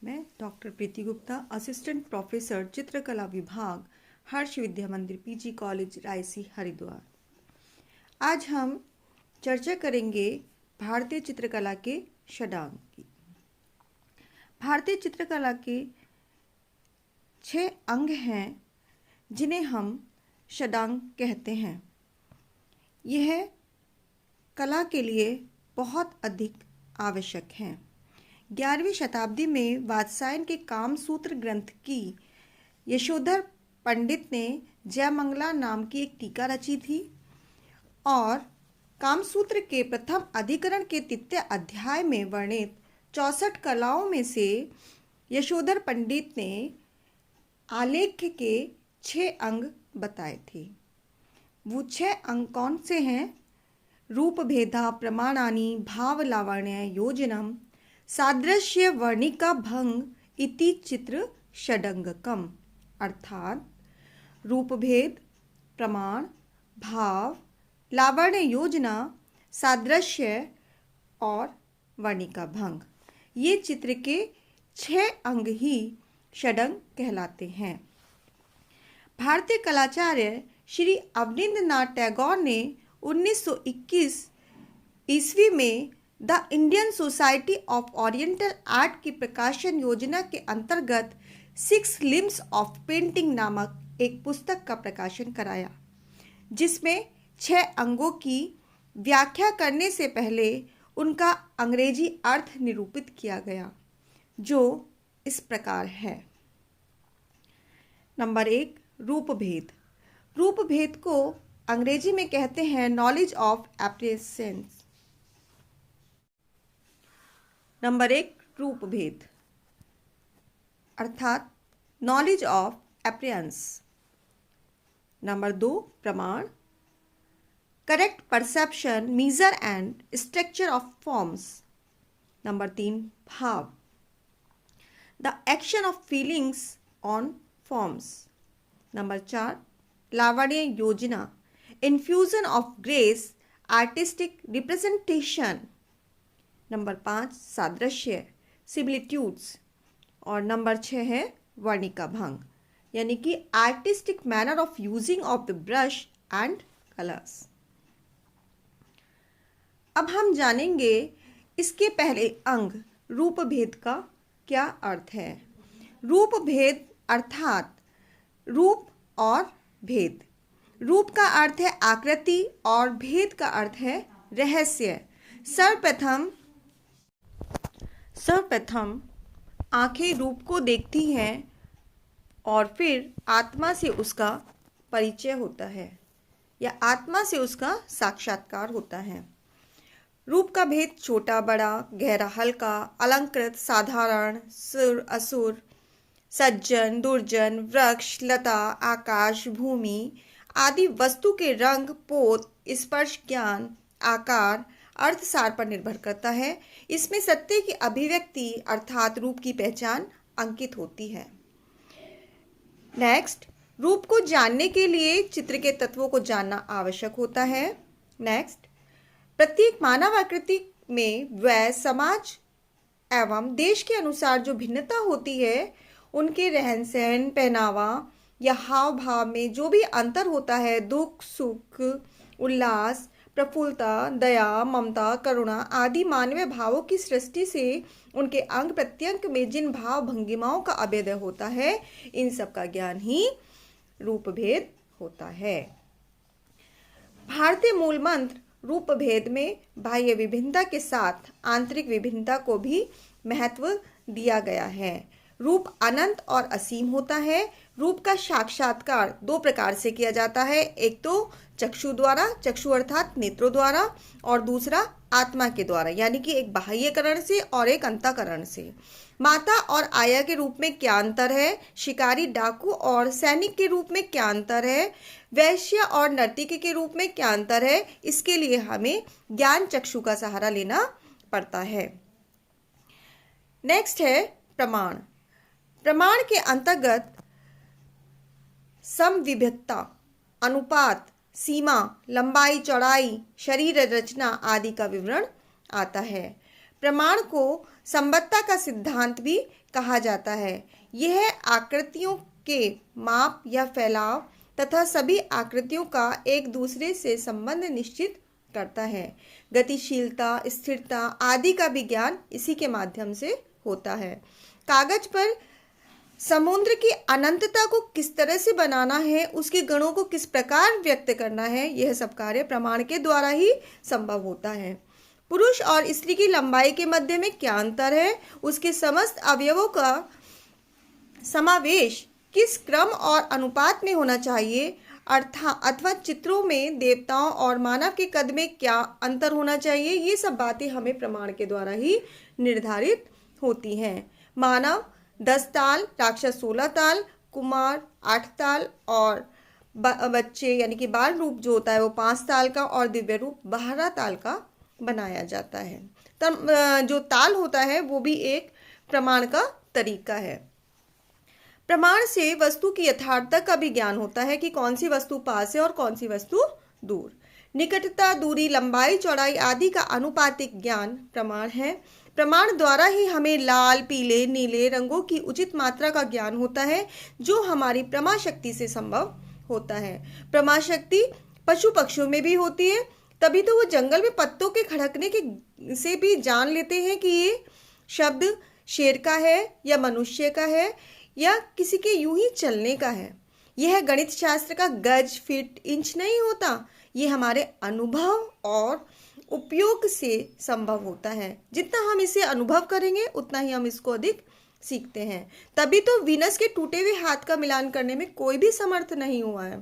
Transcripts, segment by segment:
मैं डॉक्टर प्रीति Gupta, assistant professor चित्रकला विभाग, हर्ष विद्या मंदिर पीजी कॉलेज, रायसी, हरिद्वार। आज हम चर्चा करेंगे भारतीय चित्रकला के षडांग की। भारतीय चित्रकला के 6 अंग हैं जिन्हें हम षडांग कहते हैं। यह कला के लिए बहुत अधिक आवश्यक हैं। 11वीं शताब्दी में वात्स्यायन के कामसूत्र ग्रंथ की यशोधर पंडित ने जयमंगला नाम की एक टीका रची थी और कामसूत्र के प्रथम अधिकरण के 3 अध्याय में वर्णित 64 कलाओं में से यशोधर पंडित ने आलेख्य के 6 अंग बताए थे। वो 6 अंग कौन से हैं? रूप भेदा प्रमाणानि भाव लावण्य योजनम सादृश्य वर्णिका भंग इति चित्र षडंगकम, अर्थात रूपभेद, प्रमाण, भाव, लावण्य योजना, सादृश्य और वर्णिका भंग, ये चित्र के 6 अंग ही षडंग कहलाते हैं। भारतीय कलाचार्य श्री अवनींद्रनाथ टैगोर ने 1921 ईस्वी में the Indian society of oriental art की प्रकाशन योजना के अंतर्गत 6 लिम्स ऑफ पेंटिंग नामक एक पुस्तक का प्रकाशन कराया, जिसमें 6 अंगों की व्याख्या करने से पहले उनका अंग्रेजी अर्थ निरूपित किया गया, जो इस प्रकार है। नंबर 1, रूपभेद। रूपभेद को अंग्रेजी में कहते हैं नॉलेज ऑफ एप्रिसिएंस। नंबर 1, रूपभेद अर्थात नॉलेज ऑफ एप्रियंस। नंबर 2, प्रमाण, correct perception, measure and structure of forms. Number 3, भाव, the action of feelings on forms. Number 4, लावण्य योजना, infusion of grace, artistic representation. Number 5, सादृश्य, सिमिलिट्यूड्स। और नंबर 6 है वर्णिका भंग, यानी कि artistic manner of using of the brush and colours. अब हम जानेंगे इसके पहले अंग रूपभेद का क्या अर्थ है। रूपभेद अर्थात रूप और भेद। रूप का अर्थ है आकृति और भेद का अर्थ है रहस्य। सर्वप्रथम आंखें रूप को देखती हैं और फिर आत्मा से उसका परिचय होता है या आत्मा से उसका साक्षात्कार होता है। रूप का भेद छोटा बड़ा, गहरा हल्का, अलंकृत साधारण, सुर असुर, सज्जन दुर्जन, वृक्ष लता, आकाश भूमि आदि वस्तु के रंग पोत, स्पर्श ज्ञान, आकार, अर्थ सार पर निर्भर करता है। इसमें सत्य की अभिव्यक्ति अर्थात रूप की पहचान अंकित होती है। नेक्स्ट, रूप को जानने के लिए चित्र के तत्वों को जानना आवश्यक होता है। नेक्स्ट, प्रत्येक मानव आकृति में वह समाज एवं देश के अनुसार जो भिन्नता होती है, उनके रहन सहन, पहनावा या हाव भाव में जो भी अंतर होता है, दुख सुख, उल्लास, प्रफुल्लता, दया, ममता, करुणा आदि मानवीय भावों की सृष्टि से उनके अंग प्रत्यंग में जिन भाव भंगिमाओं का अभेदय होता है, इन सब का ज्ञान ही रूपभेद होता है। भारतीय मूल मंत्र रूपभेद में बाह्य विभिन्नता के साथ आंतरिक विभिन्नता को भी महत्व दिया गया है। रूप अनंत और असीम होता है। रूप का साक्षात्कार 2 प्रकार से किया जाता है। एक तो चक्षु द्वारा, चक्षु अर्थात नेत्रों द्वारा, और दूसरा आत्मा के द्वारा, यानी कि एक बाह्यकरण से और एक अंतःकरण से। माता और आया के रूप में क्या अंतर है? शिकारी, डाकू और सैनिक के रूप में क्या अंतर है? वैश्य और नर्तकी के रूप में क्या अंतर है? इसके लिए हमें ज्ञान चक्षु का सहारा लेना पड़ता है। नेक्स्ट है प्रमाण। प्रमाण के अंतर्गत समविभक्ता, अनुपात, सीमा, लंबाई चौड़ाई, शरीर रचना आदि का विवरण आता है। प्रमाण को संबद्धता का सिद्धांत भी कहा जाता है। यह आकृतियों के माप या फैलाव तथा सभी आकृतियों का एक दूसरे से संबंध निश्चित करता है। गतिशीलता, स्थिरता आदि का विज्ञान इसी के माध्यम से होता है। कागज पर समुद्र की अनंतता को किस तरह से बनाना है, उसके गुणों को किस प्रकार व्यक्त करना है, यह सब कार्य प्रमाण के द्वारा ही संभव होता है। पुरुष और स्त्री की लंबाई के मध्य में क्या अंतर है, उसके समस्त अवयवों का समावेश किस क्रम और अनुपात में होना चाहिए, अथवा चित्रों में देवताओं और मानव के कद में क्या अंतर होना चाहिए, ये सब बातें हमें प्रमाण के द्वारा ही निर्धारित होती हैं। मानव 10 ताल, राक्षस 16 ताल, कुमार 8 ताल और बच्चे यानी कि बाल रूप जो होता है वो 5 ताल का और दिव्य रूप 12 ताल का बनाया जाता है। तब जो ताल होता है वो भी एक प्रमाण का तरीका है। प्रमाण से वस्तु की यथार्थता का भी ज्ञान होता है कि कौन सी वस्तु पास है और कौन सी वस्तु दूर। निकटता, दूरी, लंबाई, चौड़ाई आदि का आनुपातिक ज्ञान प्रमाण है। प्रमाण द्वारा ही हमें लाल, पीले, नीले रंगों की उचित मात्रा का ज्ञान होता है, जो हमारी प्रमा शक्ति से संभव होता है। प्रमा शक्ति पशु पक्षियों में भी होती है, तभी तो वो जंगल में पत्तों के खड़कने के से भी जान लेते हैं कि ये शब्द शेर का है या मनुष्य का है या किसी के यूं ही चलने का है। यह गणित शास्त्र का गज, फीट, इंच नहीं होता, ये हमारे अनुभव और उपयोग से संभव होता है। जितना हम इसे अनुभव करेंगे उतना ही हम इसको अधिक सीखते हैं। तभी तो वीनस के टूटे हुए हाथ का मिलान करने में कोई भी समर्थ नहीं हुआ है।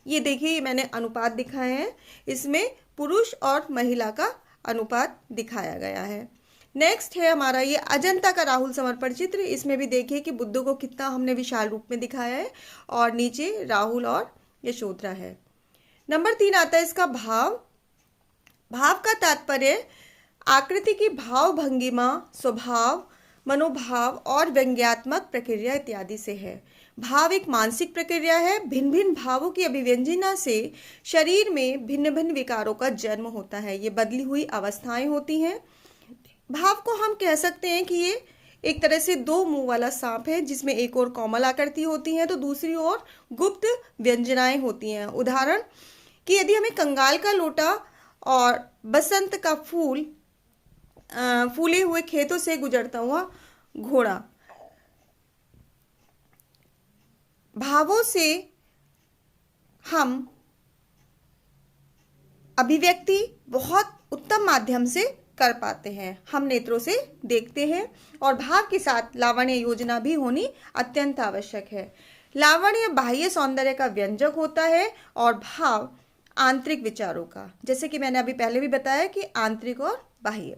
ये देखिए, मैंने अनुपात दिखाए हैं, इसमें पुरुष और महिला का अनुपात दिखाया गया है। नेक्स्ट है हमारा ये अजंता का राहुल समर्पण चित्र। इसमें भी देखिए कि बुद्ध को कितना हमने विशाल रूप में दिखाया है और नीचे राहुल और यशोधरा है। नंबर 3 आता है इसका भाव। भाव का तात्पर्य आकृति की भाव भंगिमा, स्वभाव, मनोभाव और व्यंग्यात्मक प्रक्रिया इत्यादि से है। भाव एक मानसिक प्रक्रिया है। भिन्न भिन्न भावों की अभिव्यंजना से शरीर में भिन्न भिन्न विकारों का जन्म होता है। ये बदली हुई अवस्थाएं होती हैं। भाव को हम कह सकते हैं कि ये एक तरह से 2 मुंह वाला सांप है, जिसमें एक ओर कोमल आकृति होती है तो दूसरी ओर गुप्त व्यंजनाएं होती हैं। उदाहरण कि यदि हमें कंगाल का लोटा और बसंत का फूल, फूले हुए खेतों से गुजरता हुआ घोड़ा, भावों से हम अभिव्यक्ति बहुत उत्तम माध्यम से कर पाते हैं। हम नेत्रों से देखते हैं और भाव के साथ लावण्य योजना भी होनी अत्यंत आवश्यक है। लावण्य बाह्य सौंदर्य का व्यंजक होता है और भाव आंतरिक विचारों का, जैसे कि मैंने अभी पहले भी बताया कि आंतरिक और बाह्य।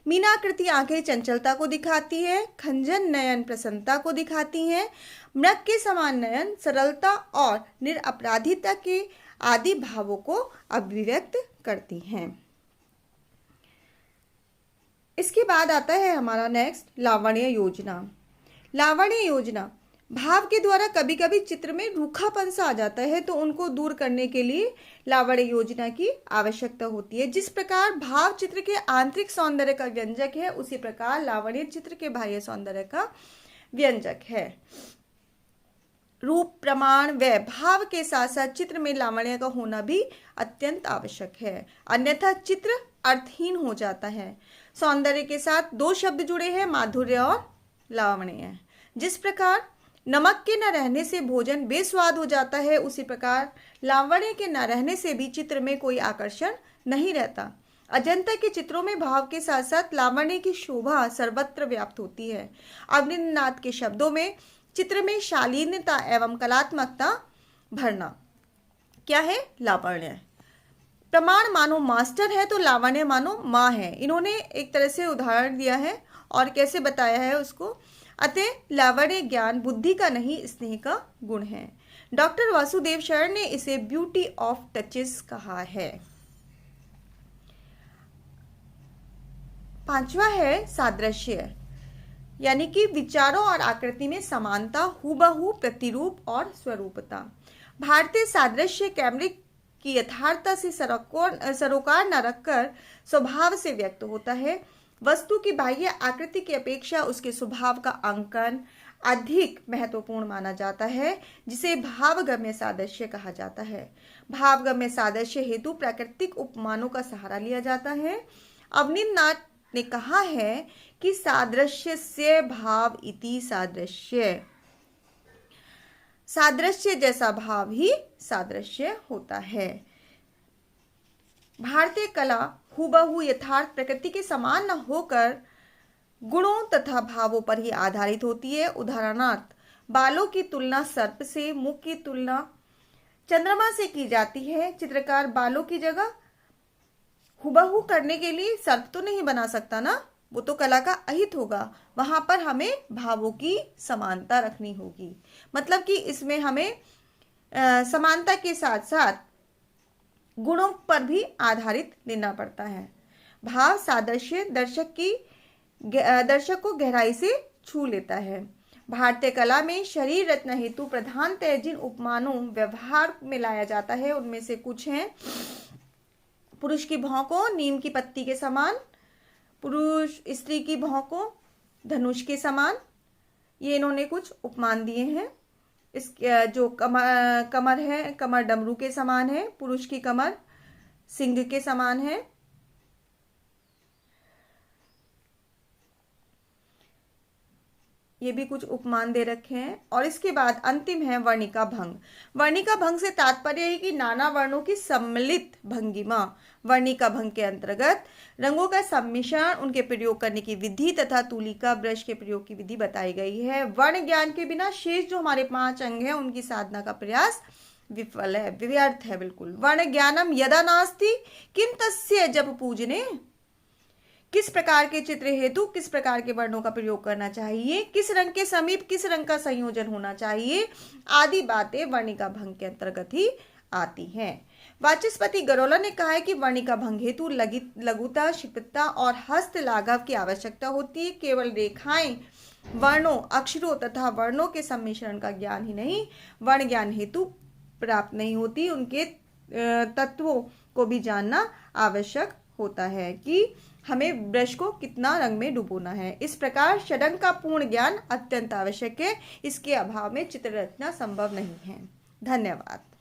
मीनाकृति आंखें चंचलता को दिखाती है, खंजन नयन प्रसन्नता को दिखाती हैं, मृग के समान नयन सरलता और निरपराधिता के आदि भावों को अभिव्यक्त करती हैं। इसके बाद आता है हमारा नेक्स्ट लावण्य योजना। लावण्य योजना भाव के द्वारा कभी कभी चित्र में रूखापन सा आ जाता है, तो उनको दूर करने के लिए लावण्य योजना की आवश्यकता होती है। जिस प्रकार भाव चित्र के आंतरिक सौंदर्य का व्यंजक है, उसी प्रकार लावण्य चित्र के बाह्य सौंदर्य का व्यंजक है। रूप, प्रमाण व भाव के साथ साथ चित्र में लावण्य का होना भी अत्यंत आवश्यक है, अन्यथा चित्र अर्थहीन हो जाता है। सौंदर्य के साथ 2 शब्द जुड़े हैं, माधुर्य और लावण्य। जिस प्रकार नमक के न रहने से भोजन बेस्वाद हो जाता है, उसी प्रकार लावण्य के न रहने से भी चित्र में कोई आकर्षण नहीं रहता। अजंता के चित्रों में भाव के साथ साथ लावण्य की शोभा सर्वत्र व्याप्त होती है। अवनींद्रनाथ के शब्दों में चित्र में शालीनता एवं कलात्मकता भरना क्या है? लावण्य। प्रमाण मानो मास्टर है तो लावण्य मानो माँ है। इन्होंने एक तरह से उदाहरण दिया है और कैसे बताया है उसको। अतः लावण्य ज्ञान बुद्धि का नहीं, स्नेह का गुण है। डॉक्टर वासुदेव शरण ने इसे ब्यूटी ऑफ टचेस कहा है। 5वां है सादृश्य, यानी कि विचारों और आकृति में समानता, हूबहू प्रतिरूप और स्वरूपता। भारतीय सादृश्य कैमरे की यथार्थता से सरोकार न रखकर स्वभाव से व्यक्त होता है। वस्तु की बाह्य आकृति की अपेक्षा उसके स्वभाव का अंकन अधिक महत्वपूर्ण माना जाता है, जिसे भावगम्य सादृश्य कहा जाता है। भावगम्य सादृश्य हेतु प्राकृतिक उपमानों का सहारा लिया जाता है। अवनींद्रनाथ ने कहा है कि सादृश्य से भाव इति सादृश्य, सादृश्य जैसा भाव ही सादृश्य होता है। भारतीय कला हूबहू यथार्थ प्रकृति के समान न होकर गुणों तथा भावों पर ही आधारित होती है। उदाहरणार्थ, बालों की तुलना सर्प से, मुख की तुलना चंद्रमा से की जाती है। चित्रकार बालों की जगह हूबहू करने के लिए सर्प तो नहीं बना सकता ना, वो तो कला का अहित होगा। वहां पर हमें भावों की समानता रखनी होगी, मतलब कि इसमें हमें समानता के साथ साथ गुणों पर भी आधारित लेना पड़ता है। भाव सादृश्य दर्शक को गहराई से छू लेता है। भारतीय कला में शरीर रचना हेतु प्रधानतः जिन उपमानों व्यवहार में लाया जाता है उनमें से कुछ हैं। पुरुष की भौंकों नीम की पत्ती के समान, पुरुष स्त्री की भौंकों धनुष के समान, ये इन्होंने कुछ उपमान दिए हैं। इस जो कमर है, कमर डमरू के समान है, पुरुष की कमर सिंह के समान है। ये भी कुछ उपमान दे रखे हैं। और इसके बाद अंतिम है वर्णिका भंग। वर्णिका भंग से तात्पर्य है कि नाना वर्णों की सम्मिलित भंगिमा। वर्णिका भंग के अंतर्गत रंगों का सम्मिश्रण, उनके प्रयोग करने की विधि तथा तुलिका ब्रश के प्रयोग की विधि बताई गई है। वर्ण ज्ञान के बिना शेष जो हमारे 5 अंग हैं उनकी साधना का प्रयास विफल है, व्यर्थ है बिल्कुल। वर्ण ज्ञानम यदा नास्ति किम तस्य जप पूजने। किस प्रकार के चित्र हेतु किस प्रकार के वर्णों का प्रयोग करना चाहिए, किस रंग के समीप किस रंग का संयोजन होना चाहिए, आदि बातें वर्णिका भंग के अंतर्गत ही आती हैं। वाचस्पति गरोला ने कहा है कि वर्णिका भंग हेतु लघुता, क्षिप्तता और हस्त लाघव की आवश्यकता होती है। केवल रेखाएं, वर्णों, अक्षरों तथा वर्णों के सम्मिश्रण का ज्ञान ही नहीं, वर्ण ज्ञान हेतु प्राप्त नहीं होती, उनके तत्वों को भी जानना आवश्यक होता है कि हमें ब्रश को कितना रंग में डुबोना है। इस प्रकार षडंग का पूर्ण ज्ञान अत्यंत आवश्यक है। इसके अभाव में चित्र रचना संभव नहीं है। धन्यवाद।